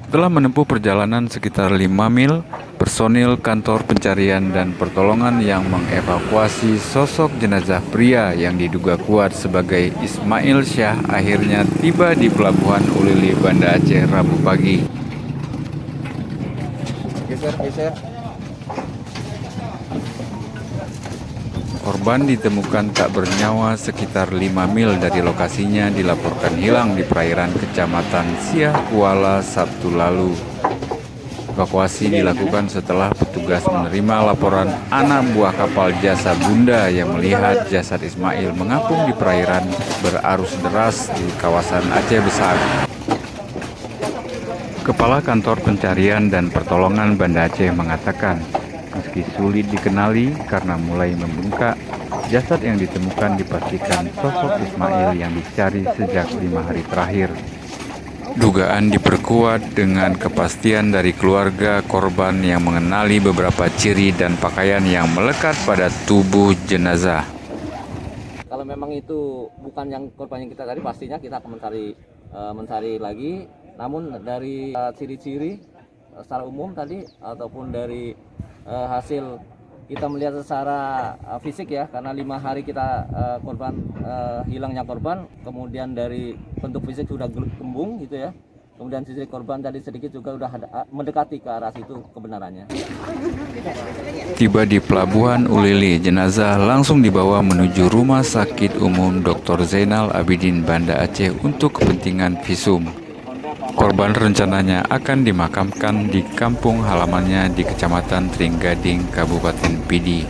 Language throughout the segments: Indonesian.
Setelah menempuh perjalanan sekitar 5 mil, personil kantor pencarian dan pertolongan yang mengevakuasi sosok jenazah pria yang diduga kuat sebagai Ismail Syah akhirnya tiba di Pelabuhan Ulili, Banda Aceh, Rabu pagi. Korban ditemukan tak bernyawa sekitar 5 mil dari lokasinya dilaporkan hilang di perairan Kecamatan Siah Kuala Sabtu lalu. Evakuasi dilakukan setelah petugas menerima laporan anak buah kapal jasa Bunda yang melihat jasad Ismail mengapung di perairan berarus deras di kawasan Aceh Besar. Kepala Kantor Pencarian dan Pertolongan Banda Aceh mengatakan, meski sulit dikenali karena mulai membengkak, jasad yang ditemukan dipastikan sosok Ismail yang dicari sejak 5 hari terakhir. Dugaan diperkuat dengan kepastian dari keluarga korban yang mengenali beberapa ciri dan pakaian yang melekat pada tubuh jenazah. Kalau memang itu bukan yang korban yang kita tadi, pastinya kita akan mencari lagi. Namun dari ciri-ciri secara umum tadi ataupun dari hasil kita melihat secara fisik ya, karena 5 hari kita hilangnya korban, kemudian dari bentuk fisik sudah gembung gitu ya, kemudian sisi korban tadi sedikit juga sudah mendekati ke arah situ kebenarannya. Tiba di Pelabuhan Ulili, jenazah langsung dibawa menuju Rumah Sakit Umum Dr. Zainal Abidin Banda Aceh untuk kepentingan visum. Korban rencananya akan dimakamkan di kampung halamannya di Kecamatan Trenggading, Kabupaten Pidi.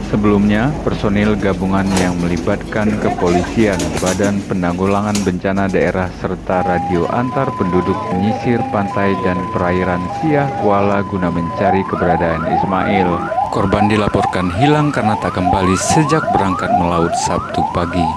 Sebelumnya, personil gabungan yang melibatkan kepolisian, Badan Penanggulangan Bencana Daerah serta radio antar penduduk menyisir pantai dan perairan Siah Kuala guna mencari keberadaan Ismail. Korban dilaporkan hilang karena tak kembali sejak berangkat melaut Sabtu pagi.